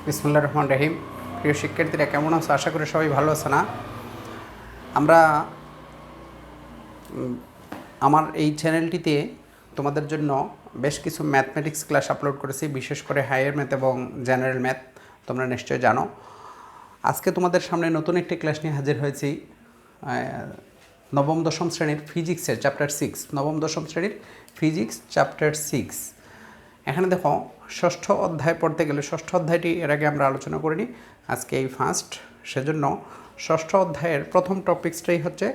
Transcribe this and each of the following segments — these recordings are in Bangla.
বিসমিল্লাহির রহমানির রহিম। প্রিয় শিক্ষার্থীরা কেমন আছো? আশা করি সবাই ভালো আছে না? আমরা আমার এই চ্যানেলটিতে তোমাদের জন্য বেশ কিছু ম্যাথমেটিক্স ক্লাস আপলোড করেছি, বিশেষ করে হায়ার ম্যাথ এবং জেনারেল ম্যাথ। তোমরা নিশ্চয়ই জানো। আজকে তোমাদের সামনে নতুন একটি ক্লাস নিয়ে হাজির হয়েছি। নবম দশম শ্রেণীর ফিজিক্সের চ্যাপ্টার 6, নবম দশম শ্রেণীর ফিজিক্স চ্যাপ্টার 6। এখানে দেখো, ষষ্ঠ অধ্যায় পড়তে গেলে ষষ্ঠ অধ্যায়টি এর আগে আমরা আলোচনা করিনি, আজকে এই ফার্স্ট। সেজন্য ষষ্ঠ অধ্যায়ের প্রথম টপিক্সটাই হচ্ছে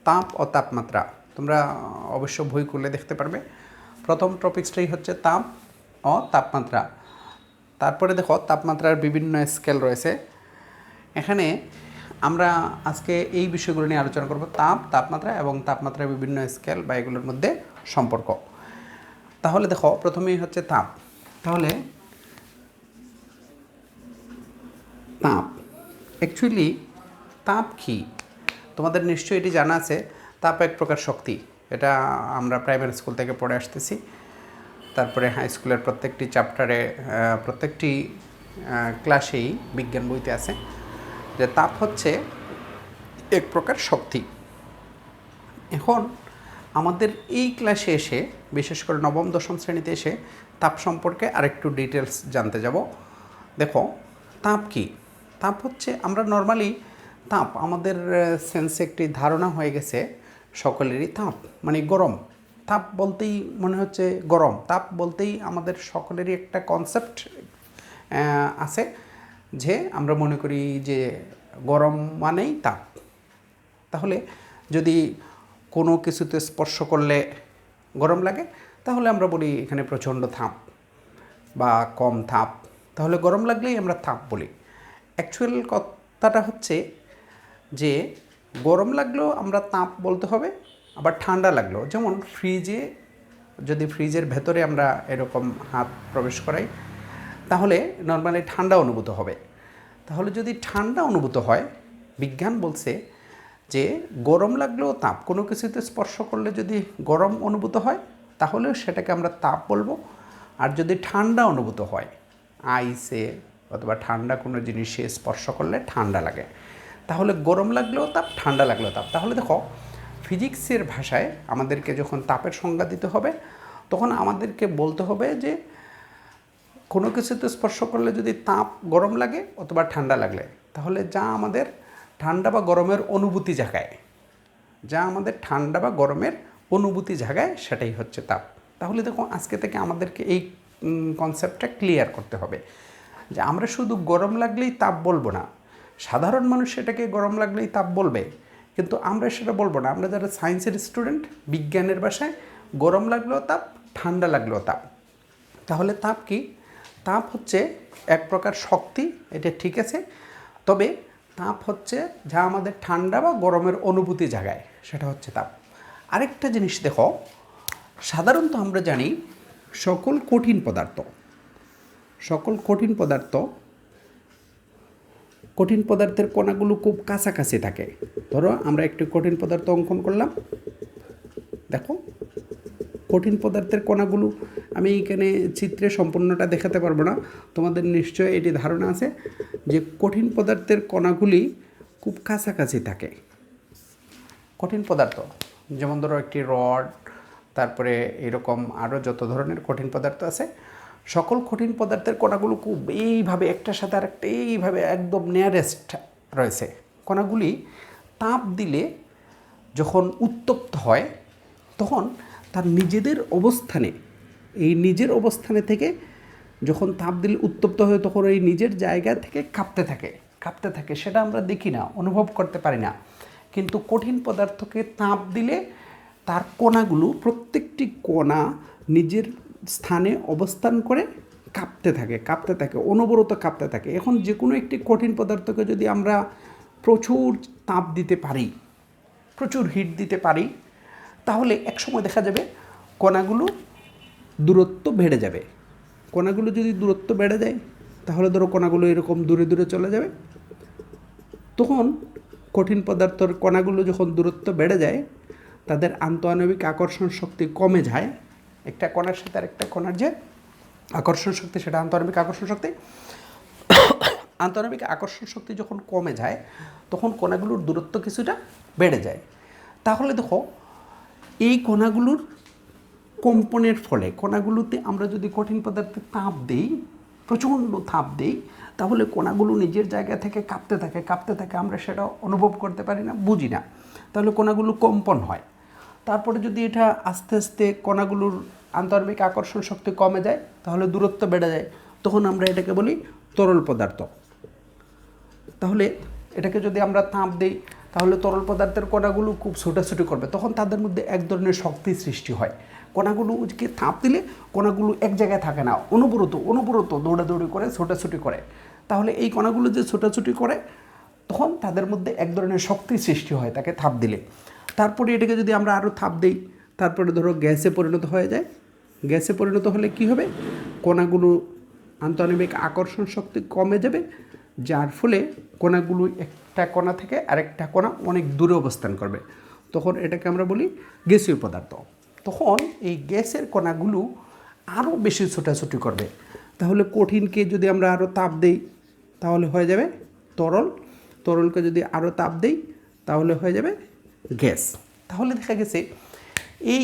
তাপ ও তাপমাত্রা। তোমরা অবশ্য বই খুলে দেখতে পারবে। প্রথম টপিক্সটাই হচ্ছে তাপ ও তাপমাত্রা। তারপরে দেখো, তাপমাত্রার বিভিন্ন স্কেল রয়েছে। এখানে আমরা আজকে এই বিষয়গুলো নিয়ে আলোচনা করব, তাপমাত্রা এবং তাপমাত্রার বিভিন্ন স্কেল বা এগুলোর মধ্যে সম্পর্ক। তাহলে দেখো, প্রথমেই হচ্ছে তাপ। তাহলে তাপ অ্যাকচুয়ালি তাপ কি তোমাদের নিশ্চয়ই এটি জানা আছে। তাপ এক প্রকার শক্তি, এটা আমরা প্রাইমারি স্কুল থেকে পড়ে আসতেছি। তারপরে হাই স্কুলের প্রত্যেকটি চ্যাপ্টারে, প্রত্যেকটি ক্লাসেই বিজ্ঞান বইতে আছে যে তাপ হচ্ছে এক প্রকার শক্তি। এখন আমাদের এই ক্লাসে এসে, বিশেষ করে নবম দশম শ্রেণীতে এসে, তাপ সম্পর্কে আরেকটু ডিটেলস জানতে যাব। দেখো, তাপ কি? তাপ হচ্ছে, আমরা নর্মালি তাপ, আমাদের সেন্সে একটি ধারণা হয়ে গেছে সকলেরই, তাপ মানে গরম। তাপ বলতেই মনে হচ্ছে গরম। তাপ বলতেই আমাদের সকলেরই একটা কনসেপ্ট আছে যে আমরা মনে করি যে গরম মানেই তাপ। তাহলে যদি কোনো কিছুতে স্পর্শ করলে গরম লাগে, তাহলে আমরা বলি এখানে প্রচণ্ড তাপ বা কম তাপ। তাহলে গরম লাগলেই আমরা তাপ বলি। অ্যাকচুয়াল কথাটা হচ্ছে যে গরম লাগলেও আমরা তাপ বলতে হবে, আবার ঠান্ডা লাগলেও। যেমন ফ্রিজে, যদি ফ্রিজের ভেতরে আমরা এরকম হাত প্রবেশ করাই, তাহলে নর্মালি ঠান্ডা অনুভূত হবে। তাহলে যদি ঠান্ডা অনুভূত হয়, বিজ্ঞান বলছে যে গরম লাগলেও তাপ, কোনো কিছুতে স্পর্শ করলে যদি গরম অনুভূত হয়, তাহলেও সেটাকে আমরা তাপ বলবো। আর যদি ঠান্ডা অনুভূত হয়, আইসে অথবা ঠান্ডা কোনো জিনিসে স্পর্শ করলে ঠান্ডা লাগে, তাহলে গরম লাগলেও তাপ, ঠান্ডা লাগলেও তাপ। তাহলে দেখো, ফিজিক্সের ভাষায় আমাদেরকে যখন তাপের সংজ্ঞা দিতে হবে, তখন আমাদেরকে বলতে হবে যে কোনো কিছুতে স্পর্শ করলে যদি তাপ, গরম লাগে অথবা ঠান্ডা লাগলে, তাহলে যা আমাদের ঠান্ডা বা গরমের অনুভূতি জাগায়, যা আমাদের ঠান্ডা বা গরমের অনুভূতি জাগায়, সেটাই হচ্ছে তাপ। তাহলে দেখো, আজকে থেকে আমাদেরকে এই কনসেপ্টটা ক্লিয়ার করতে হবে যে আমরা শুধু গরম লাগলেই তাপ বলবো না। সাধারণ মানুষ সেটাকে গরম লাগলেই তাপ বলবে, কিন্তু আমরা সেটা বলবো না। আমরা যারা সায়েন্সের স্টুডেন্ট, বিজ্ঞানের ভাষায় গরম লাগলেও তাপ, ঠান্ডা লাগলেও তাপ। তাহলে তাপ কি? তাপ হচ্ছে এক প্রকার শক্তি, এটা ঠিক আছে। তবে তাপ হচ্ছে যা আমাদের ঠান্ডা বা গরমের অনুভূতি জাগায়, সেটা হচ্ছে তাপ। আরেকটা জিনিস দেখো, সাধারণত আমরা জানি সকল কঠিন পদার্থের কণাগুলো খুব কাছাকাছি থাকে। ধরো, আমরা একটি কঠিন পদার্থ অঙ্কন করলাম। দেখো, কঠিন পদার্থের কণাগুলো, আমি এখানে চিত্রে সম্পূর্ণটা দেখাতে পারবো না, তোমাদের নিশ্চয়ই এটি ধারণা আছে যে কঠিন পদার্থের কণাগুলি খুব কাছাকাছি থাকে। কঠিন পদার্থ যেমন ধরো একটি রড, তারপরে এরকম আরও যত ধরনের কঠিন পদার্থ আছে, সকল কঠিন পদার্থের কণাগুলো খুব এইভাবে একটার সাথে আরেকটা এইভাবে একদম নিয়ারেস্ট রয়েছে। কণাগুলি তাপ দিলে যখন উত্তপ্ত হয়, তখন তার নিজেদের অবস্থানে, এই নিজের অবস্থানে থেকে যখন তাপ দিলে উত্তপ্ত হয়, তখন এই নিজের জায়গা থেকে কাঁপতে থাকে। সেটা আমরা দেখি না, অনুভব করতে পারি না। কিন্তু কঠিন পদার্থকে তাপ দিলে তার কণাগুলো, প্রত্যেকটি কণা নিজের স্থানে অবস্থান করে কাঁপতে থাকে, অনবরত কাঁপতে থাকে। এখন যে কোনো একটি কঠিন পদার্থকে যদি আমরা প্রচুর তাপ দিতে পারি, প্রচুর হিট দিতে পারি, তাহলে একসময় দেখা যাবে কণাগুলো দূরত্ব বেড়ে যাবে। কণাগুলো যদি দূরত্ব বেড়ে যায়, তাহলে ধরো কণাগুলো এরকম দূরে দূরে চলে যাবে। তখন কঠিন পদার্থের কণাগুলো যখন দূরত্ব বেড়ে যায়, তাদের আন্তঃআণবিক আকর্ষণ শক্তি কমে যায়। একটা কণার সাথে আরেকটা কণার যে আকর্ষণ শক্তি, সেটা আন্তঃআণবিক আকর্ষণ শক্তি, আন্তঃনাবিক আকর্ষণ শক্তি যখন কমে যায় তখন কণাগুলোর দূরত্ব কিছুটা বেড়ে যায়। তাহলে দেখো এই কণাগুলোর কম্পনের ফলে কণাগুলোতে আমরা যদি কঠিন পদার্থে তাপ দিই, প্রচণ্ড তাপ দিই, তাহলে কণাগুলো নিজের জায়গা থেকে কাঁপতে থাকে, আমরা সেটা অনুভব করতে পারি না, বুঝি না, তাহলে কণাগুলো কম্পন হয়। তারপরে যদি এটা আস্তে আস্তে কণাগুলোর আন্তঃনাবিক আকর্ষণ শক্তি কমে যায়, তাহলে দূরত্ব বেড়ে যায়, তখন আমরা এটাকে বলি তরল পদার্থ। তাহলে এটাকে যদি আমরা তাপ দিই তাহলে তরল পদার্থের কণাগুলো খুব ছোটাছুটি করবে, তখন তাদের মধ্যে এক ধরনের শক্তির সৃষ্টি হয়। কণাগুলোকে তাপ দিলে কণাগুলো এক জায়গায় থাকে না, অনবরত দৌড়াদৌড়ি করে, ছোটাছুটি করে। তাহলে এই কণাগুলো যে ছোটাছুটি করে তখন তাদের মধ্যে এক ধরনের শক্তির সৃষ্টি হয় তাকে তাপ দিলে। তারপরে এটাকে যদি আমরা আরও তাপ দিই, তারপরে ধরো গ্যাসে পরিণত হয়ে যায়। গ্যাসে পরিণত হলে কি হবে, কণাগুলো আন্তঃনাবিক আকর্ষণ শক্তি কমে যাবে, যার ফলে কণাগুলো একটা কণা থেকে আরেকটা কণা অনেক দূরে অবস্থান করবে, তখন এটাকে আমরা বলি গ্যাসীয় পদার্থ। তখন এই গ্যাসের কণাগুলো আরও বেশি ছোটাছুটি করবে। তাহলে কঠিনকে যদি আমরা আরও তাপ দিই তাহলে হয়ে যাবে তরল, তরলকে যদি আরও তাপ দিই তাহলে হয়ে যাবে গ্যাস। তাহলে দেখা গেছে এই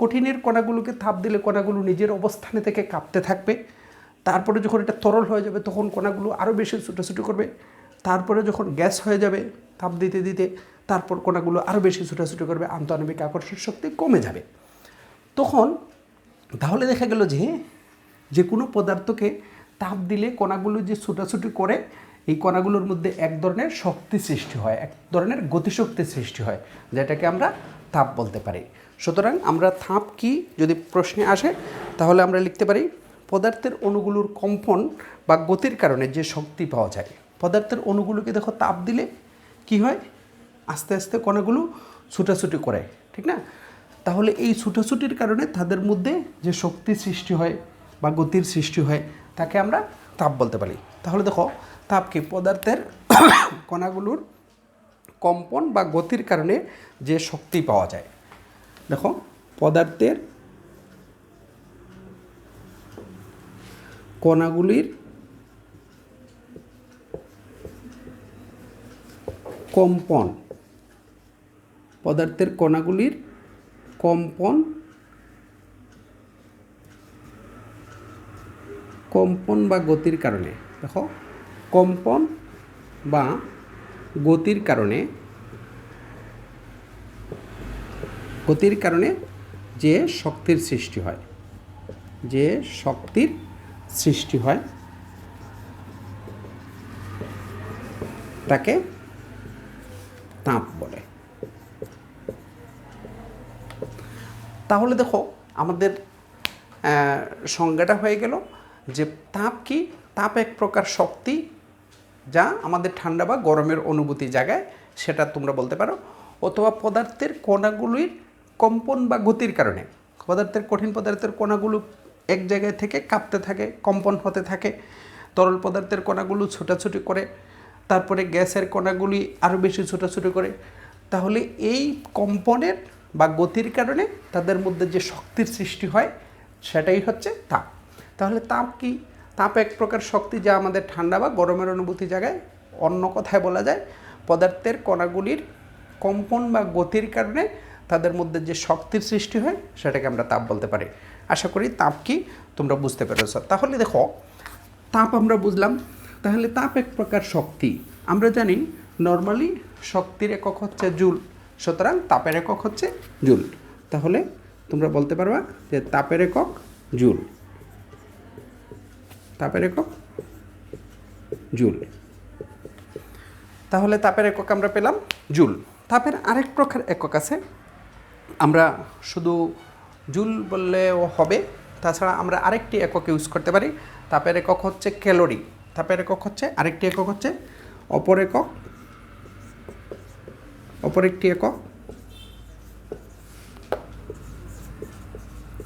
কঠিনের কণাগুলোকে তাপ দিলে কণাগুলো নিজের অবস্থানে থেকে কাঁপতে থাকবে, তারপরে যখন এটা তরল হয়ে যাবে তখন কণাগুলো আরও বেশি ছোটাছুটি করবে, তারপরে যখন গ্যাস হয়ে যাবে তাপ দিতে দিতে তারপর কণাগুলো আরও বেশি ছোটাছুটি করবে, আন্তঃনাবিক আকর্ষণ শক্তি কমে যাবে। তখন তাহলে দেখা গেল যে কোনো পদার্থকে তাপ দিলে কণাগুলো যে ছোটাছুটি করে, এই কণাগুলোর মধ্যে এক ধরনের শক্তি সৃষ্টি হয়, এক ধরনের গতিশক্তির সৃষ্টি হয়, যেটাকে আমরা তাপ বলতে পারি। সুতরাং আমরা তাপ কি যদি প্রশ্নে আসে তাহলে আমরা লিখতে পারি পদার্থের অণুগুলোর কম্পন বা গতির কারণে যে শক্তি পাওয়া যায়। পদার্থের অণুগুলোকে দেখো তাপ দিলে কি হয়, আস্তে আস্তে কণাগুলো ছুটাছুটি করে, ঠিক না? তাহলে এই ছুটাছুটির কারণে তাদের মধ্যে যে শক্তির সৃষ্টি হয় বা গতির সৃষ্টি হয় তাকে আমরা তাপ বলতে পারি। তাহলে দেখো তাপ কি, পদার্থের কণাগুলোর কম্পন বা গতির কারণে যে শক্তি পাওয়া যায়। দেখো পদার্থের কণাগুলির কম্পন, পদার্থের কণাগুলির কম্পন বা গতির কারণে, দেখো কম্পন বা গতির কারণে যে শক্তির সৃষ্টি হয়, তাকে তাপ বলে। তাহলে দেখো আমাদের সংজ্ঞাটা হয়ে গেল যে তাপ কি, তাপ এক প্রকার শক্তি যা আমাদের ঠান্ডা বা গরমের অনুভূতি জাগায়, সেটা তোমরা বলতে পারো। অথবা পদার্থের কণাগুলির কম্পন বা গতির কারণে, কঠিন পদার্থের কণাগুলো এক জায়গায় থেকে কাঁপতে থাকে, কম্পন হতে থাকে, তরল পদার্থের কণাগুলো ছোটাছুটি করে, তারপরে গ্যাসের কণাগুলি আরও বেশি ছোটাছুটি করে। তাহলে এই কম্পনের বা গতির কারণে তাদের মধ্যে যে শক্তির সৃষ্টি হয় সেটাই হচ্ছে তাপ। তাহলে তাপ কি, তাপ এক প্রকার শক্তি যা আমাদের ঠান্ডা বা গরমের অনুভূতি জাগায়। অন্য কথায় বলা যায় পদার্থের কণাগুলির কম্পন বা গতির কারণে তাদের মধ্যে যে শক্তির সৃষ্টি হয় সেটাকে আমরা তাপ বলতে পারি। আশা করি তাপ কি তোমরা বুঝতে পেরেছ। তাহলে দেখো তাপ আমরা বুঝলাম, তাহলে তাপ এক প্রকার শক্তি। আমরা জানি নর্মালি শক্তির একক হচ্ছে জুল, সুতরাং তাপের একক হচ্ছে জুল। তাহলে তোমরা বলতে পারবা যে তাপের একক জুল, তাপের একক জুল। তাহলে তাপের একক আমরা পেলাম জুল। তাপের আরেক প্রকার একক আছে, আমরা শুধু জুল বললেও হবে, তাছাড়া আমরা আরেকটি একক ইউজ করতে পারি। তাপের একক হচ্ছে ক্যালোরি। তাপের একক হচ্ছে আরেকটি একক হচ্ছে অপর একটি একক।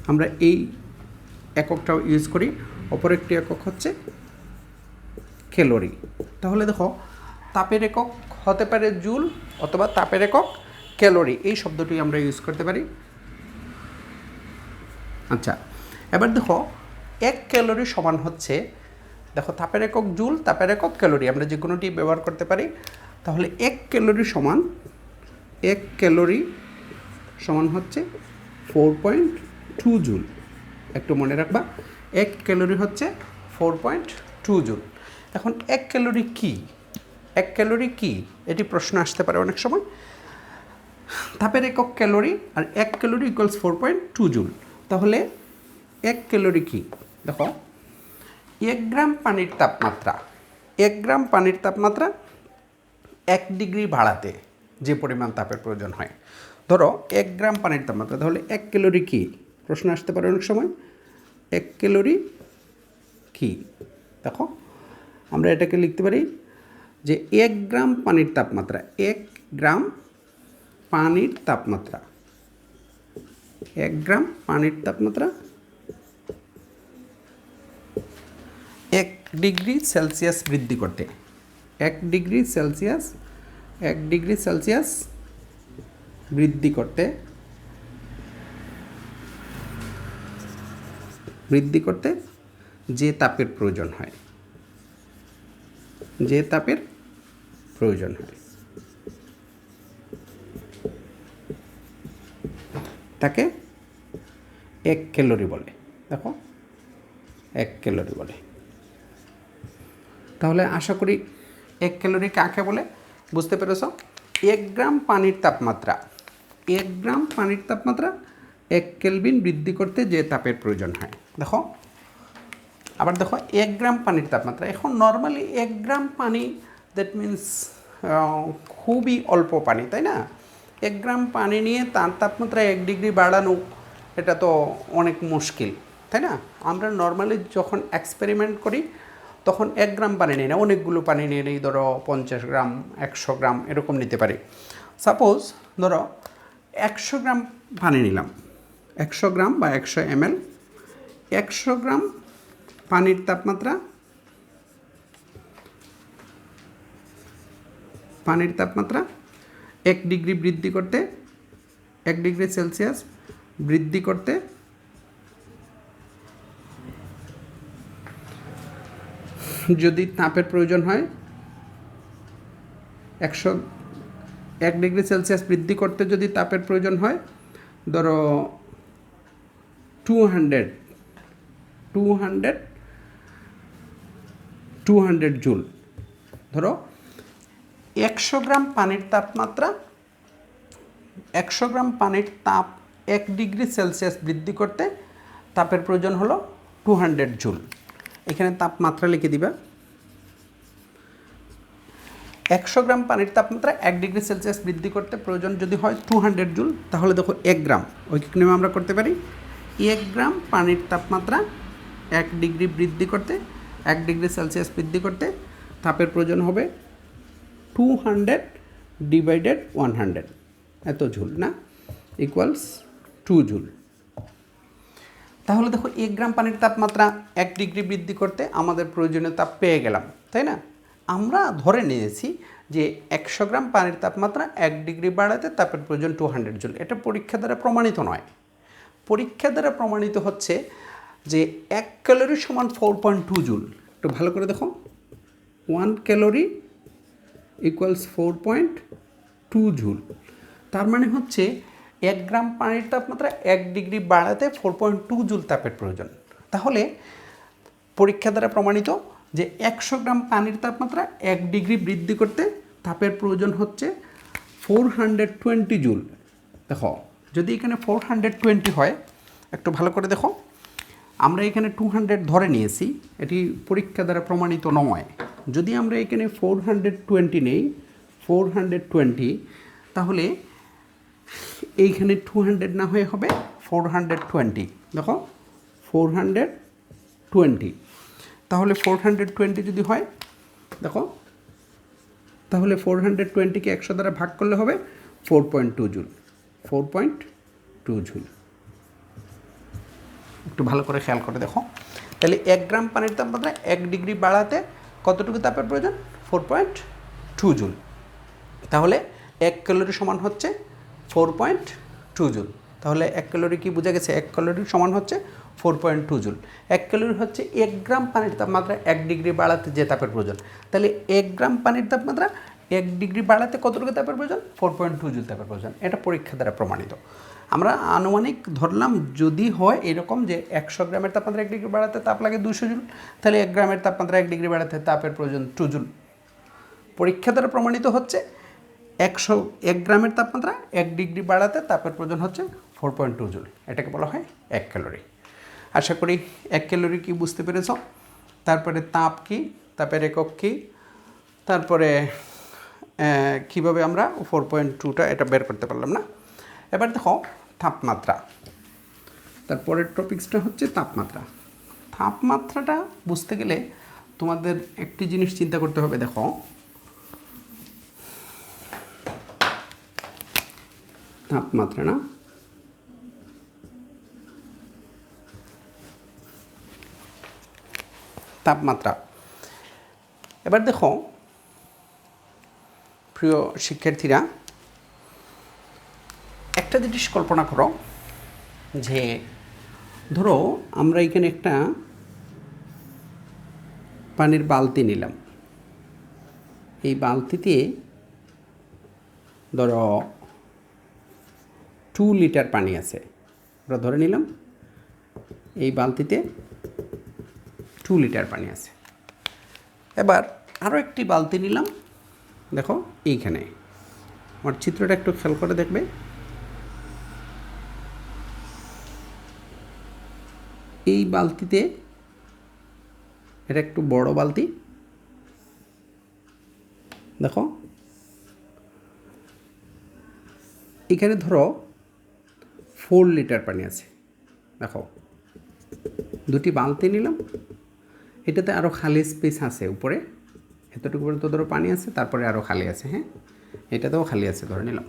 আমরা এই এককটাও ইউজ করি। অপর একটি একক হচ্ছে ক্যালোরি। তাহলে দেখো তাপের একক হতে পারে জুল অথবা তাপের একক ক্যালোরি, এই শব্দটি আমরা ইউজ করতে পারি। আচ্ছা, এবার দেখো 1 ক্যালোরি সমান হচ্ছে দেখো তাপের একক জুল, তাপের একক ক্যালোরি, আমরা যে কোনোটি ব্যবহার করতে পারি। তাহলে 1 ক্যালোরি সমান 1 ক্যালোরি সমান হচ্ছে 4.2 জুল। একটু মনে রাখবা, 1 ক্যালোরি হচ্ছে 4.2 জুল। এখন 1 ক্যালোরি কি, 1 ক্যালোরি কি, এটি প্রশ্ন আসতে পারে অনেক সময়। তাপের একক ক্যালোরি আর 1 ক্যালোরি ইকুয়ালস 4.2 জুল। তাহলে 1 ক্যালোরি কি, দেখো 1 গ্রাম পানির তাপমাত্রা, 1 গ্রাম পানির তাপমাত্রা 1 ডিগ্রি বাড়াতে যে পরিমাণ তাপের প্রয়োজন হয়। ধরো 1 গ্রাম পানির তাপমাত্রা, তাহলে 1 ক্যালোরি কি প্রশ্ন আসতে পারে অনেক সময়। 1 ক্যালোরি কি, দেখো আমরা এটাকে লিখতে পারি যে 1 গ্রাম পানির তাপমাত্রা, 1 গ্রাম পানির তাপমাত্রা, 1 গ্রাম পানির তাপমাত্রা 1 ডিগ্রি সেলসিয়াস বৃদ্ধি করতে, 1 ডিগ্রি সেলসিয়াস, 1 ডিগ্রি সেলসিয়াস বৃদ্ধি করতে, বৃদ্ধি করতে যে তাপের প্রয়োজন হয়, যে তাপের প্রয়োজন হয় তাকে 1 ক্যালোরি বলে। দেখো 1 ক্যালোরি বলে। তাহলে আশা করি 1 ক্যালোরি কাকে বলে বুঝতে পেরেছ। 1 গ্রাম পানির তাপমাত্রা, 1 গ্রাম পানির তাপমাত্রা 1 কেলভিন বৃদ্ধি করতে যে তাপের প্রয়োজন হয়। দেখো আবার দেখো 1 গ্রাম পানির তাপমাত্রা, এখন নর্মালি 1 গ্রাম পানি দ্যাট মিন্স খুবই অল্প পানি, তাই না। 1 গ্রাম পানি নিয়ে তার তাপমাত্রা 1 ডিগ্রি বাড়ানো, এটা তো অনেক মুশকিল, তাই না। আমরা নর্মালি যখন এক্সপেরিমেন্ট করি তখন 1 গ্রাম পানি নিই না, অনেকগুলো পানি নিয়ে নিই, ধরো 50 গ্রাম 100 গ্রাম এরকম নিতে পারি। সাপোজ ধরো 100 গ্রাম পানি নিলাম, 100 গ্রাম বা 100 ml, 100 গ্রাম পানির তাপমাত্রা, পানির তাপমাত্রা 1 ডিগ্রি বৃদ্ধি করতে, 1 ডিগ্রি সেলসিয়াস বৃদ্ধি করতে যদি তাপের প্রয়োজন হয়, 1 ডিগ্রি সেলসিয়াস বৃদ্ধি করতে যদি তাপের প্রয়োজন হয়, ধরো 200 জুল। ধরো 100 গ্রাম পানির তাপমাত্রা, 100 গ্রাম পানির তাপ 1 ডিগ্রি সেলসিয়াস বৃদ্ধি করতে তাপের প্রয়োজন হলো 200 জুল। এখানে তাপমাত্রা লিখে দিবা। 100 গ্রাম পানির তাপমাত্রা 1 ডিগ্রি সেলসিয়াস বৃদ্ধি করতে প্রয়োজন যদি হয় 200 জুল, তাহলে দেখো 1 গ্রাম, ওইখানে আমরা করতে পারি 1 গ্রাম পানির তাপমাত্রা 1 ডিগ্রি বৃদ্ধি করতে, 1 ডিগ্রি সেলসিয়াস বৃদ্ধি করতে তাপের প্রয়োজন হবে 200 ডিভাইডেড 100, এত জুল না, ইকুয়ালস 2 জুল। তাহলে দেখো 1 গ্রাম পানির তাপমাত্রা 1 ডিগ্রি বৃদ্ধি করতে আমাদের প্রয়োজনীয় তাপ পেয়ে গেলাম, তাই না। আমরা ধরে নিয়েছি যে 100 গ্রাম পানির তাপমাত্রা 1 ডিগ্রি বাড়াতে তাপের প্রয়োজন 200 জুল। এটা পরীক্ষা দ্বারা প্রমাণিত নয়। পরীক্ষা দ্বারা প্রমাণিত হচ্ছে যে 1 ক্যালোরি সমান 4.2 জুল। একটু ভালো করে দেখো, 1 ক্যালোরি ইকুয়ালস 4.2 জুল। তার মানে হচ্ছে 1 গ্রাম পানির তাপমাত্রা 1 ডিগ্রি বাড়াতে 4.2 জুল তাপের প্রয়োজন। তাহলে পরীক্ষা দ্বারা প্রমাণিত যে 100 গ্রাম পানির তাপমাত্রা 1 ডিগ্রি বৃদ্ধি করতে তাপের প্রয়োজন হচ্ছে 420 জুল। দেখো যদি এখানে 420 হয়, একটু ভালো করে দেখো, আমরা এখানে 200 ধরে নিয়েছি, এটি পরীক্ষা দ্বারা প্রমাণিত নয়। যদি আমরা এখানে 420 নেই, 420, তাহলে এইখানে 200 না হয়ে হবে 420। দেখো 420, তাহলে 420 যদি হয়, দেখো তাহলে 420কে 100 দ্বারা ভাগ করলে হবে 4.2 জুল, 4.2 জুল। একটু ভালো করে খেয়াল করে দেখো, তাহলে 1 গ্রাম পানির তাপমাত্রা 1 ডিগ্রি বাড়াতে কতটুকু তাপের প্রয়োজন, 4.2 জুল। তাহলে 1 ক্যালোরি সমান হচ্ছে 4.2 জুল। তাহলে 1 ক্যালোরি কি বোঝা গেছে? 1 ক্যালোরি সমান হচ্ছে 4.2 জুল। 1 ক্যালোরি হচ্ছে 1 গ্রাম পানির তাপমাত্রা 1 ডিগ্রি বাড়াতে যে তাপের প্রয়োজন। তাহলে 1 গ্রাম পানির তাপমাত্রা 1 ডিগ্রি বাড়াতে কতটুকু তাপের প্রয়োজন? 4.2 জুল তাপের প্রয়োজন। এটা পরীক্ষা দ্বারা প্রমাণিত। আমরা আনুমানিক ধরলাম যদি হয় এরকম যে 100 গ্রামের তাপমাত্রা 1 ডিগ্রি বাড়াতে তাপ লাগে 200 জুল, তাহলে 1 গ্রামের তাপমাত্রা 1 ডিগ্রি বাড়াতে তাপের প্রয়োজন 2 জুল। পরীক্ষা দ্বারা প্রমাণিত হচ্ছে 1 গ্রামের তাপমাত্রা 1 ডিগ্রি বাড়াতে তাপের প্রয়োজন হচ্ছে 4.2 জুল। এটাকে বলা হয় 1 ক্যালোরি। আশা করি 1 ক্যালোরি কি বুঝতে পেরেছ। তারপরে তাপ কি, তাপের একক কি, তারপরে কীভাবে আমরা 4.2টা এটা বের করতে পারলাম না। এবার দেখো তাপমাত্রা। তারপরের টপিক্সটা হচ্ছে তাপমাত্রা। তাপমাত্রাটা বুঝতে গেলে তোমাদের একটি জিনিস চিন্তা করতে হবে। দেখো তাপমাত্রা না, তাপমাত্রা। এবার দেখো প্রিয় শিক্ষার্থীরা, একটা জিনিস কল্পনা করো যে ধরো আমরা এখানে একটা পানির বালতি নিলাম। এই বালতিতে ধরো 2 লিটার পানি আছে। আমরা ধরে নিলাম এই বালতিতে 2 লিটার পানি আছে। এবার আরও একটি বালতি নিলাম। দেখো এইখানে আমার চিত্রটা একটু খেয়াল করে দেখবে। এই বালতিতে, এটা একটু বড় বালতি, দেখো এখানে ধরো 4 লিটার পানি আছে। দেখো দুটি বালতি নিলাম, এটাতে আরও খালি স্পেস আছে উপরে, এতটুকু পর্যন্ত ধরো পানি আছে, তারপরে আরও খালি আছে। হ্যাঁ, এটাতেও খালি আছে ধরে নিলাম।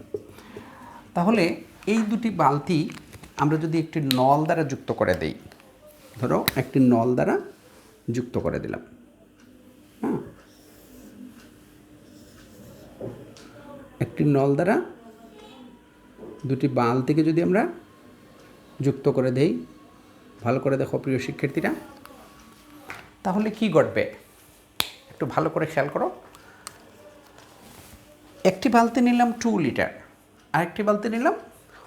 তাহলে এই দুটি বালতি আমরা যদি একটি নল দ্বারা যুক্ত করে দেই, ধরো একটি নল দ্বারা যুক্ত করে দিলাম। হ্যাঁ, একটি নল দ্বারা দুটি বালতিকে যদি আমরা যুক্ত করে দেই, ভালো করে দেখো প্রিয় শিক্ষার্থীরা, তাহলে কি ঘটবে একটু ভালো করে খেয়াল করো। একটি বালতি নিলাম 2 লিটার, আরেকটি বালতি নিলাম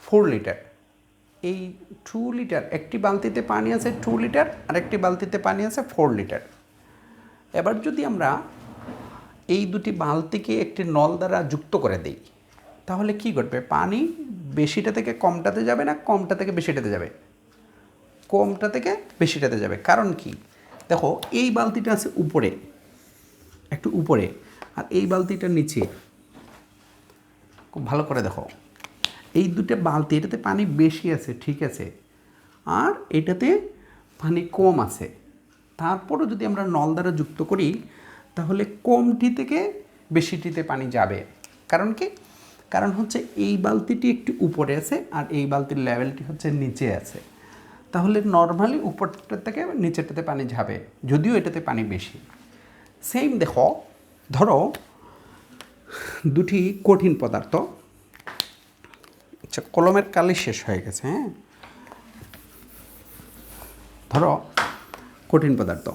4 লিটার। এই 2 লিটার, একটি বালতিতে পানি আছে 2 লিটার, আরেকটি বালতিতে পানি আছে 4 লিটার। এবার যদি আমরা এই দুটি বালতিকে একটি নল দ্বারা যুক্ত করে দিই, তাহলে কি ঘটবে? পানি বেশিটা থেকে কমটাতে যাবে না কমটা থেকে বেশিটাতে যাবে? কমটা থেকে বেশিটাতে যাবে। কারণ কি? দেখো এই বালতিটা আছে উপরে, একটু উপরে, আর এই বালতিটা নিচে। খুব ভালো করে দেখো, এই দুটো বালতি, এটাতে পানি বেশি আছে ঠিক আছে, আর এটাতে পানি কম আছে। তারপরও যদি আমরা নল দ্বারা যুক্ত করি, তাহলে কমটি থেকে বেশিটিতে পানি যাবে। কারণ কি? কারণ হচ্ছে এই বালতিটি একটু উপরে আছে আর এই বালতির লেভেলটি হচ্ছে নিচে আছে। তাহলে নর্মালি উপরটা থেকে নিচেরটাতে পানি যাবে, যদিও এটাতে পানি বেশি। সেম দেখো, ধরো দুটি কঠিন পদার্থ। আচ্ছা, কলমের কালি শেষ হয়ে গেছে। হ্যাঁ, ধরো কঠিন পদার্থ,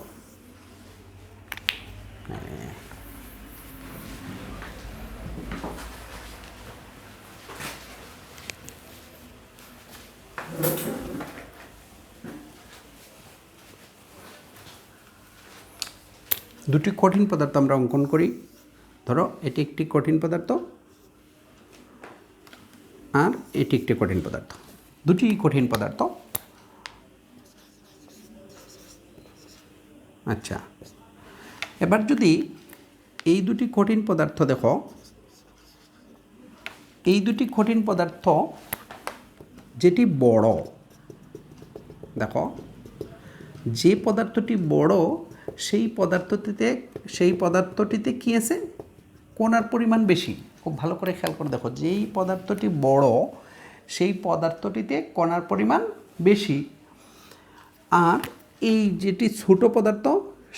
দুটি কঠিন পদার্থ আমরা অঙ্কন করি। ধরো এটি একটি কঠিন পদার্থ আর এটি একটি কঠিন পদার্থ, দুটি কঠিন পদার্থ। আচ্ছা, এবার যদি এই দুটি কঠিন পদার্থ দেখো, এই দুটি কঠিন পদার্থ যেটি বড়, দেখো যে পদার্থটি বড় সেই পদার্থটিতে কী আছে? কণার পরিমাণ বেশি। খুব ভালো করে খেয়াল করে দেখো, যেই পদার্থটি বড় সেই পদার্থটিতে কণার পরিমাণ বেশি, আর এই যেটি ছোট পদার্থ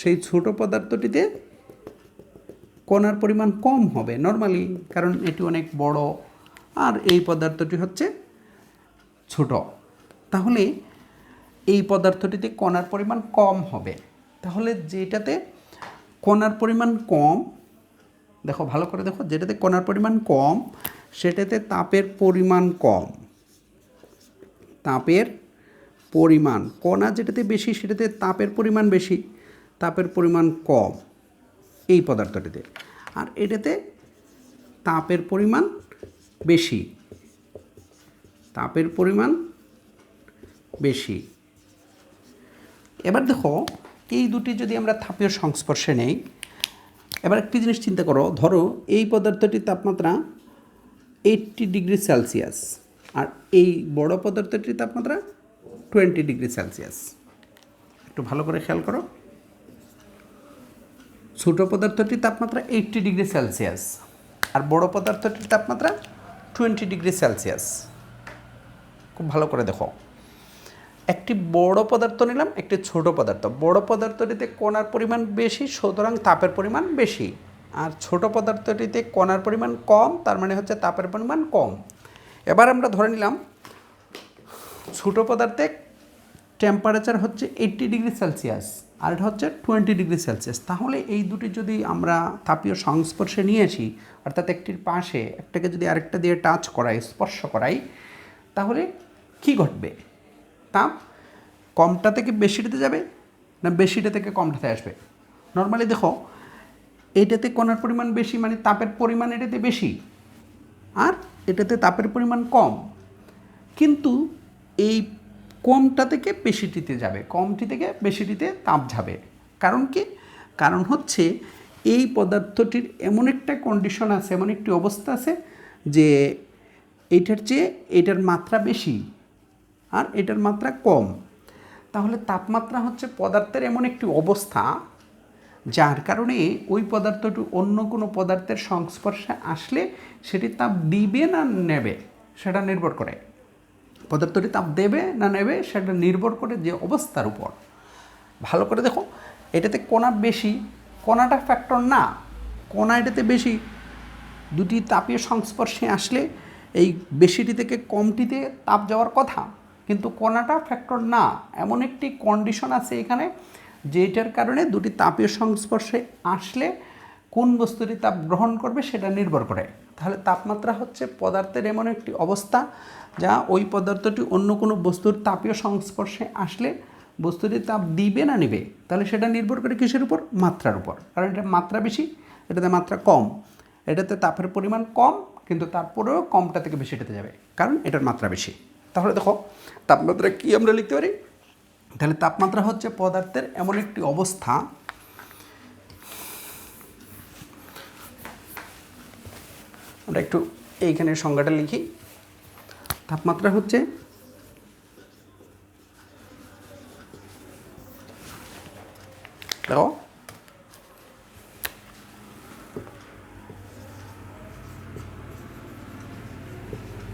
সেই ছোট পদার্থটিতে কণার পরিমাণ কম হবে নর্মালি, কারণ এটি অনেক বড় আর এই পদার্থটি হচ্ছে ছোট, তাহলে এই পদার্থটিতে কণার পরিমাণ কম হবে। তাহলে যেটাতে কণার পরিমাণ কম, দেখো ভালো করে দেখো, যেটাতে কণার পরিমাণ কম সেটাতে তাপের পরিমাণ কম। তাপের পরিমাণ, কণা যেটাতে বেশি সেটাতে তাপের পরিমাণ বেশি, তাপের পরিমাণ কম এই পদার্থটিতে। আর এটাতে তাপের পরিমাণ বেশি, তাপের পরিমাণ বেশি। এবার দেখো এই দুটি যদি আমরা তাপীয় সংস্পর্শে নেই, এবার একটি জিনিস চিন্তা করো, ধরো এই পদার্থটির তাপমাত্রা 80 ডিগ্রি সেলসিয়াস আর এই বড় পদার্থটির তাপমাত্রা 20 ডিগ্রি সেলসিয়াস। একটু ভালো করে খেয়াল করো, ছোট পদার্থটির তাপমাত্রা 80 ডিগ্রি সেলসিয়াস আর বড় পদার্থটির তাপমাত্রা 20 ডিগ্রি সেলসিয়াস। খুব ভালো করে দেখো, একটি বড় পদার্থ নিলাম, একটি ছোট পদার্থ। বড় পদার্থটিতে কণার পরিমাণ বেশি, সুতরাং তাপের পরিমাণ বেশি। আর ছোট পদার্থটিতে কণার পরিমাণ কম, তার মানে হচ্ছে তাপের পরিমাণ কম। এবার আমরা ধরে নিলাম ছোট পদার্থে টেম্পারেচার হচ্ছে 80 ডিগ্রি সেলসিয়াস আর এটা হচ্ছে 20 ডিগ্রি সেলসিয়াস। তাহলে এই দুটি যদি আমরা তাপীয় সংস্পর্শে নিয়ে আসি, অর্থাৎ একটির পাশে একটাকে যদি আরেকটা দিয়ে টাচ করাই, স্পর্শ করাই, তাহলে কি ঘটবে? তাপ কমটা থেকে বেশিটাতে যাবে না বেশিটা থেকে কমটাতে আসবে? নর্মালি দেখো, এটাতে কণার পরিমাণ বেশি মানে তাপের পরিমাণ এটাতে বেশি আর এটাতে তাপের পরিমাণ কম, কিন্তু এই কমটা থেকে বেশিটিতে যাবে, কমটি থেকে বেশিটিতে তাপ যাবে। কারণ কি? কারণ হচ্ছে এই পদার্থটির এমন একটা কন্ডিশন আছে, এমন একটি অবস্থা আছে যে এইটার চেয়ে এটার মাত্রা বেশি আর এটার মাত্রা কম। তাহলে তাপমাত্রা হচ্ছে পদার্থের এমন একটি অবস্থা যার কারণে ওই পদার্থটি অন্য কোনো পদার্থের সংস্পর্শে আসলে সেটি তাপ দিবে না নেবে সেটা নির্ভর করে। পদার্থটি তাপ দেবে না নেবে সেটা নির্ভর করে যে অবস্থার উপর। ভালো করে দেখো, এটাতে কণা বেশি, কণাটা ফ্যাক্টর না, কণা এটাতে বেশি। দুটি তাপীয় সংস্পর্শে আসলে এই বেশিটি থেকে কমটিতে তাপ যাওয়ার কথা, কিন্তু কণাটা ফ্যাক্টর না। এমন একটি কন্ডিশন আছে এখানে যেটার কারণে দুটি তাপীয় সংস্পর্শে আসলে কোন বস্তুটি তাপ গ্রহণ করবে সেটা নির্ভর করে। তাহলে তাপমাত্রা হচ্ছে পদার্থের এমন একটি অবস্থা যা ওই পদার্থটি অন্য কোনো বস্তুর তাপীয় সংস্পর্শে আসলে বস্তুটি তাপ দিবে না নেবে, তাহলে সেটা নির্ভর করে কিসের উপর? মাত্রার উপর। কারণ এটা মাত্রা বেশি, এটাতে মাত্রা কম। এটাতে তাপের পরিমাণ কম, কিন্তু তারপরেও কমটা থেকে বেশিটাতে যাবে কারণ এটার মাত্রা বেশি। তাহলে দেখো তাপমাত্রা কি আমরা লিখতে পারি? তাহলে তাপমাত্রা হচ্ছে পদার্থের এমন একটি অবস্থা, আমরা একটু এইখানে সংজ্ঞাটা লিখি। তাপমাত্রা হচ্ছে দেখো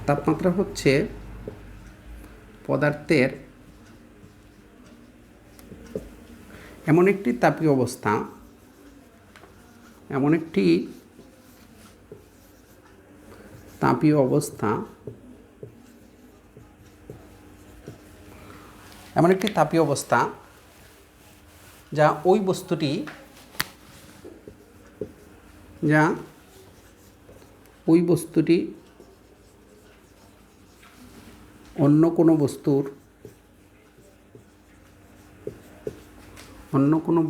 তাপমাত্রা হচ্ছে পদার্থের এমন একটি তাপীয় অবস্থা, এমন একটি তাপীয় অবস্থা, এমন একটি তাপীয় অবস্থা যা ওই বস্তুটি অন্য কোনো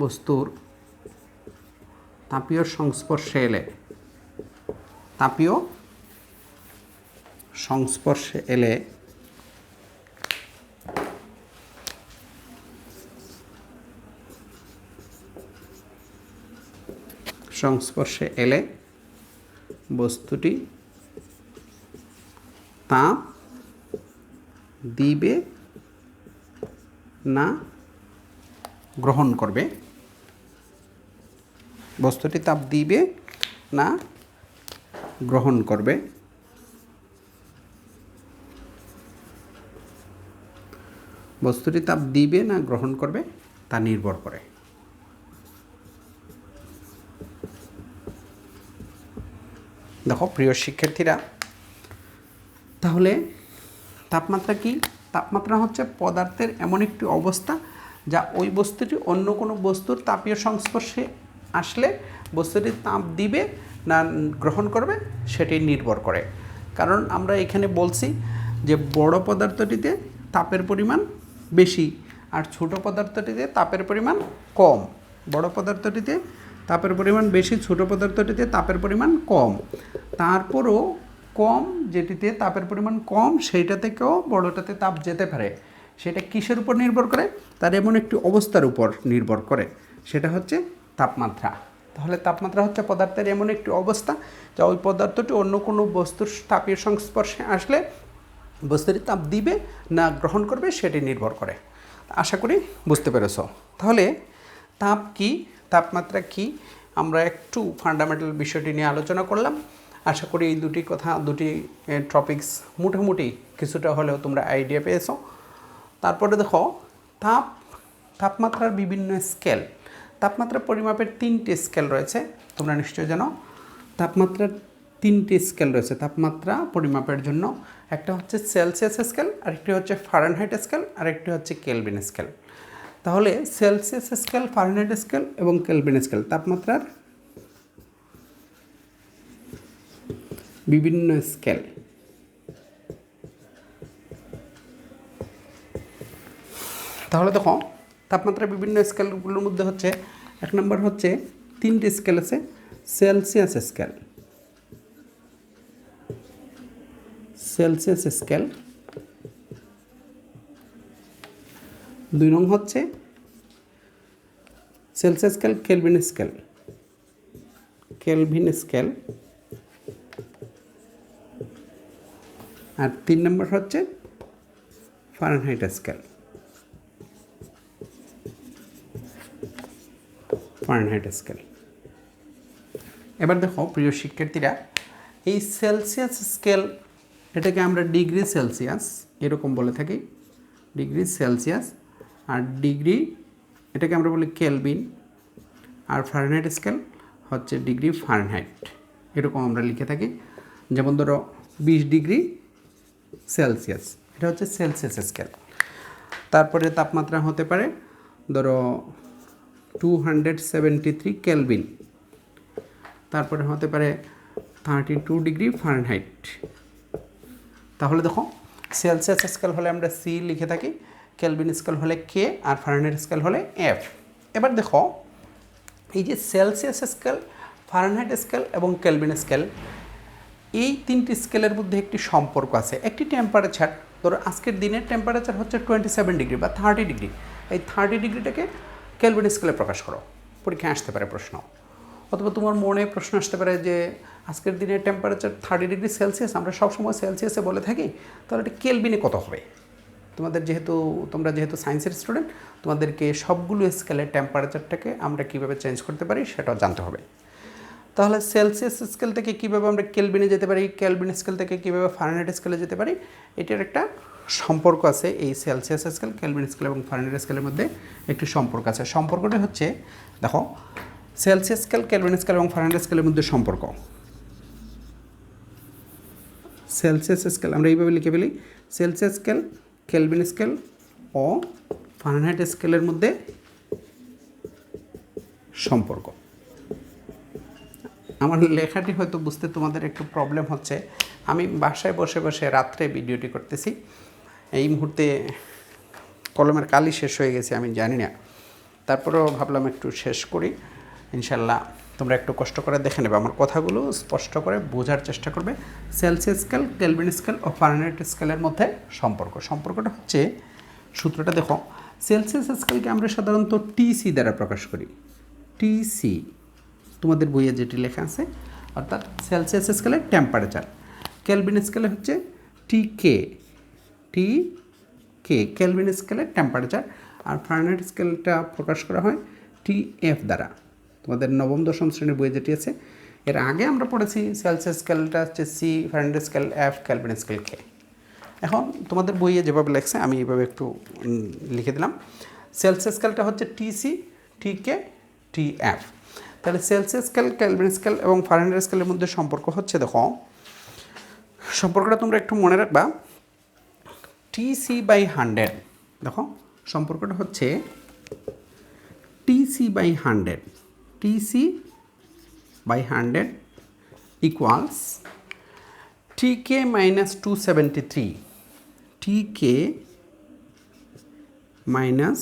বস্তুর তাপীয় সংস্পর্শে এলে বস্তুটি তাপ দিবে না গ্রহণ করবে, বস্তুটি তাপ দিবে না গ্রহণ করবে। বস্তুটি তাপ দিবে না গ্রহণ করবে তা নির্ভর করে। দেখো প্রিয় শিক্ষার্থীরা, তাহলে তাপমাত্রা কি? তাপমাত্রা হচ্ছে পদার্থের এমন একটি অবস্থা যা ওই বস্তুটি অন্য কোনো বস্তুর তাপীয় সংস্পর্শে আসলে বস্তুটি তাপ দিবে না গ্রহণ করবে সেটি নির্ভর করে। কারণ আমরা এখানে বলছি যে বড় পদার্থটিতে তাপের পরিমাণ বেশি আর ছোট পদার্থটিতে তাপের পরিমাণ কম। বড় পদার্থটিতে তাপের পরিমাণ বেশি, ছোট পদার্থটিতে তাপের পরিমাণ কম। তারপরও কম যেটিতে তাপের পরিমাণ কম সেইটা থেকেও বড়টাতে তাপ যেতে পারে। সেটা কিসের উপর নির্ভর করে? তার এমন একটি অবস্থার উপর নির্ভর করে, সেটা হচ্ছে তাপমাত্রা। তাহলে তাপমাত্রা হচ্ছে পদার্থের এমন একটি অবস্থা যা ওই পদার্থটি অন্য কোনো বস্তুর তাপীয় সংস্পর্শে আসলে বস্তুটি তাপ দিবে না গ্রহণ করবে সেটি নির্ভর করে। আশা করি বুঝতে পেরেছ। তাহলে তাপ কি, তাপমাত্রা কি, আমরা একটু ফান্ডামেন্টাল বিষয়টি নিয়ে আলোচনা করলাম। আশা করি এই দুটি টপিকস মোটামুটি কিছুটা হলেও তোমরা আইডিয়া পেয়েছ। তারপরে দেখো তাপমাত্রার বিভিন্ন স্কেল। তাপমাত্রা পরিমাপের 3টে স্কেল রয়েছে, তোমরা নিশ্চয়ই জানো। তাপমাত্রার 3টে স্কেল রয়েছে তাপমাত্রা পরিমাপের জন্য। একটা হচ্ছে সেলসিয়াস স্কেল, আরেকটি হচ্ছে ফারেনহাইট স্কেল, আরেকটি হচ্ছে কেলভিন স্কেল। তাহলে সেলসিয়াস স্কেল, ফারেনহাইট স্কেল এবং কেলভিন স্কেল তাপমাত্রার বিভিন্ন স্কেল। তাহলে দেখো তাপমাত্রার বিভিন্ন স্কেলগুলোর মধ্যে হচ্ছে 1 নম্বর হচ্ছে 3টে স্কেল আছে। Celsius scale, Celsius scale. 2 নং হচ্ছে Celsius scale, Kelvin scale, Kelvin scale. আর 3 নম্বর হচ্ছে ফারেনহাইট স্কেল, ফারেনহাইট স্কেল। এবার দেখো প্রিয় শিক্ষার্থীরা, এই সেলসিয়াস স্কেল এটাকে আমরা ডিগ্রি সেলসিয়াস এরকম বলে থাকি, ডিগ্রি সেলসিয়াস। আর ডিগ্রি এটাকে আমরা বলি কেলভিন। আর ফারেনহাইট স্কেল হচ্ছে ডিগ্রি ফারেনহাইট, এরকম আমরা লিখে থাকি। যেমন ধরো 20 ডিগ্রি সেলসিয়াস, এটা হচ্ছে সেলসিয়াস স্কেল। তারপরে তাপমাত্রা হতে পারে ধরো 273 কেলভিন। তারপরে হতে পারে 32 ডিগ্রি ফারেনহাইট। তাহলে দেখো সেলসিয়াস স্কেল হলে আমরা সি লিখে থাকি, কেলভিন স্কেল হলে কে, আর ফারেনহাইট স্কেল হলে এফ। এবার দেখো এই যে সেলসিয়াস স্কেল, ফারেনহাইট স্কেল এবং কেলভিন স্কেল, এই 3টি স্কেলের মধ্যে একটি সম্পর্ক আছে। একটি টেম্পারেচার, ধরো আজকের দিনের টেম্পারেচার হচ্ছে 27 ডিগ্রি বা 30 ডিগ্রি। এই 30 ডিগ্রিটাকে কেলভিন স্কেলে প্রকাশ করো, পরীক্ষায় আসতে পারে প্রশ্ন। অথবা তোমার মনে প্রশ্ন আসতে পারে যে আজকের দিনের টেম্পারেচার 30 ডিগ্রি সেলসিয়াস, আমরা সবসময় সেলসিয়াসে বলে থাকি, তাহলে এটা কেলভিনে কত হবে? তোমরা যেহেতু সায়েন্সের স্টুডেন্ট, তোমাদেরকে সবগুলো স্কেলের টেম্পারেচারটাকে আমরা কীভাবে চেঞ্জ করতে পারি সেটাও জানতে হবে। তাহলে সেলসিয়াস স্কেল থেকে কীভাবে আমরা কেলভিনে যেতে পারি, কেলভিন স্কেল থেকে কীভাবে ফারেনহাইট স্কেলে যেতে পারি, এটার একটা সম্পর্ক আছে। এই সেলসিয়াস স্কেল, কেলভিন স্কেল এবং ফারেনহাইট স্কেলের মধ্যে একটি সম্পর্ক আছে। সম্পর্কটা হচ্ছে, দেখো সেলসিয়াস স্কেল, কেলভিন স্কেল এবং ফারেনহাইট স্কেলের মধ্যে সম্পর্ক। সেলসিয়াস স্কেল আমরা এইভাবে লিখে ফেলি, সেলসিয়াস স্কেল, কেলভিন স্কেল ও ফারেনহাইট স্কেলের মধ্যে সম্পর্ক। আমার লেখাটি হয়তো বুঝতে তোমাদের একটু প্রবলেম হচ্ছে। আমি বাসায় বসে বসে রাত্রে ভিডিওটি করতেছি। এই মুহূর্তে কলমের কালি শেষ হয়ে গেছে, আমি জানি না। তারপরেও ভাবলাম একটু শেষ করি। ইনশাল্লাহ তোমরা একটু কষ্ট করে দেখে নেবে, আমার কথাগুলো স্পষ্ট করে বোঝার চেষ্টা করবে। সেলসিয়াস স্কেল, কেলভিন স্কেল ও ফারেনহাইট স্কেলের মধ্যে সম্পর্কটা হচ্ছে, সূত্রটা দেখো, সেলসিয়াস স্কেলকে আমরা সাধারণত টিসি দ্বারা প্রকাশ করি। টিসি তোমাদের বইয়ে যেটি লেখা আছে, অর্থাৎ সেলসিয়াস স্কেলের টেম্পারেচার। কেলভিন স্কেলে হচ্ছে টিকে, কেলভিন স্কেলের টেম্পারেচার। আর ফারেনহাইট স্কেলটা প্রকাশ করা হয় টিএফ দ্বারা। তোমাদের 9ম 10ম শ্রেণীর বইয়ে যেটি আছে, এর আগে আমরা পড়েছি সেলসিয়াস স্কেলটা হচ্ছে C, Fahrenheit scale F, Kelvin scale K. এখন তোমাদের বইয়ে যেভাবে লেখছে আমি এইভাবে একটু লিখে দিলাম। সেলসিয়াস স্কেলটা হচ্ছে টিসি, টিকে, টিএফ। তাহলে সেলসিয়াস স্কেল, কেলভিন স্কেল এবং ফারেনহাইট স্কেলের মধ্যে সম্পর্ক হচ্ছে, দেখো সম্পর্কটা তোমরা একটু মনে রাখবা। টিসি বাই 100, দেখো সম্পর্কটা হচ্ছে TC by 100, TC by 100 equals TK minus 273, TK minus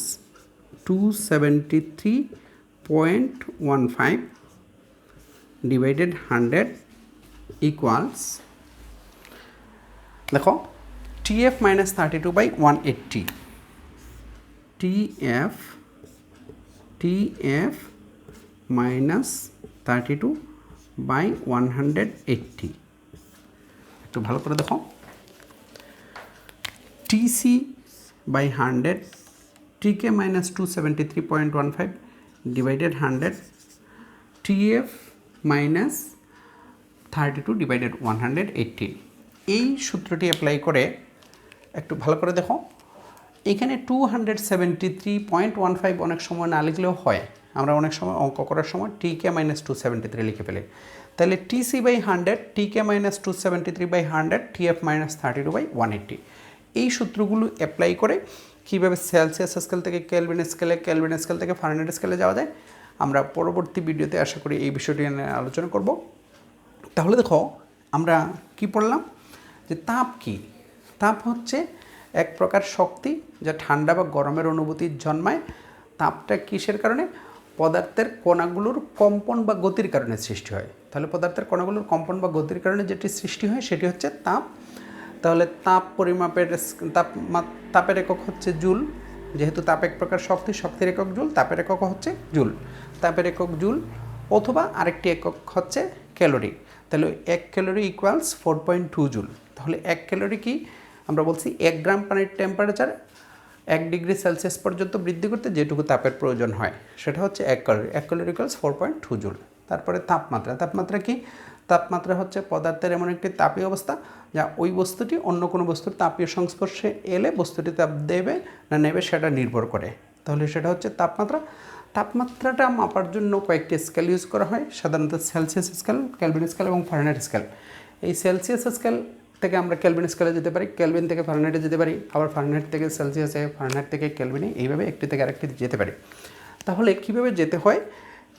273.15 divided 100 equals, দেখো TF minus 32 by 180, TF minus 32 by 180। একটু ভালো করে দেখো, TC by 100, TK minus 273.15 divided 100, TF minus 32 divided 180। এই সূত্রটি অ্যাপ্লাই করে একটু ভালো করে দেখো, এখানে 273.15 অনেক সময় না লিখলেও হয়, আমরা অনেক সময় অঙ্ক করার সময় টিকে মাইনাস 273 লিখে ফেলে। তাহলে TC by 100, TK minus 273 by 100, TF minus 32 by 180। এই সূত্রগুলো অ্যাপ্লাই করে কীভাবে সেলসিয়াস স্কেল থেকে কেলভিন স্কেলে, কেলভিন স্কেল থেকে ফারেনহাইট স্কেলে যাওয়া যায়, আমরা পরবর্তী ভিডিওতে আশা করি এই বিষয়টি নিয়ে আলোচনা করব। তাহলে দেখো আমরা কি পড়লাম, যে তাপ কি? তাপ হচ্ছে এক প্রকার শক্তি যা ঠান্ডা বা গরমের অনুভূতি জন্মায়। তাপটা কিসের কারণে? পদার্থের কণাগুলোর কম্পন বা গতির কারণে সৃষ্টি হয়। তাহলে পদার্থের কণাগুলোর কম্পন বা গতির কারণে যেটি সৃষ্টি হয় সেটি হচ্ছে তাপ। তাহলে তাপ পরিমাপের তাপের একক হচ্ছে জুল, যেহেতু তাপ এক প্রকার শক্তি, শক্তির একক জুল, তাপের একক হচ্ছে জুল, তাপের একক জুল, অথবা আরেকটি একক হচ্ছে ক্যালোরি। তাহলে 1 ক্যালোরি ইকুয়ালস 4.2 জুল। তাহলে 1 ক্যালোরি কি? আমরা বলছি 1 গ্রাম পানির টেম্পারেচার 1 ডিগ্রি সেলসিয়াস পর্যন্ত বৃদ্ধি করতে যেটুকু তাপের প্রয়োজন হয় সেটা হচ্ছে 1 ক্যালোরি। 1 calorie equals 4.2 joule. তারপরে তাপমাত্রা। তাপমাত্রা কি? তাপমাত্রা হচ্ছে পদার্থের এমন একটি তাপীয় অবস্থা যা ওই বস্তুটি অন্য কোনো বস্তুর তাপীয় সংস্পর্শে এলে বস্তুটি তাপ দেবে না নেবে সেটা নির্ভর করে। তাহলে সেটা হচ্ছে তাপমাত্রা। তাপমাত্রাটা মাপার জন্য কয়েকটি স্কেল ইউজ করা হয়, সাধারণত সেলসিয়াস স্কেল, কেলভিন স্কেল এবং ফারেনহাইট স্কেল। এই সেলসিয়াস স্কেল থেকে আমরা কেলভিন স্কেলে যেতে পারি, কেলভিন থেকে ফারেনহাইটে যেতে পারি, আবার ফারেনহাইট থেকে সেলসিয়াসে, ফারেনহাইট থেকে কেলভিনে, এইভাবে একটি থেকে আরেকটি যেতে পারি। তাহলে কীভাবে যেতে হয়?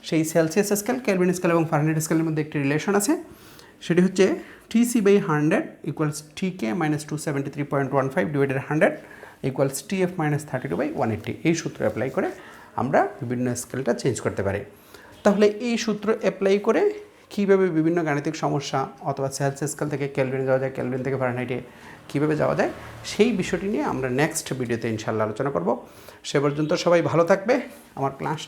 সেই সেলসিয়াস স্কেল, কেলভিন স্কেল এবং ফারেনহাইট স্কেলের মধ্যে একটি রিলেশন আছে, সেটি হচ্ছে TC by 100 equals TK minus 273.15 divided 100 equals TF minus 32 by 180। এই সূত্র অ্যাপ্লাই করে আমরা বিভিন্ন স্কেলটা চেঞ্জ করতে পারি। তাহলে এই সূত্র অ্যাপ্লাই করে কীভাবে বিভিন্ন গাণিতিক সমস্যা অথবা সেলসিয়াস স্কেল থেকে কেলভিনে যাওয়া যায়, কেলভিন থেকে ফারেনহাইটে কীভাবে যাওয়া যায়, সেই বিষয়টি নিয়ে আমরা নেক্সট ভিডিওতে ইনশাআল্লাহ আলোচনা করব। সে পর্যন্ত সবাই ভালো থাকবে। আমার ক্লাস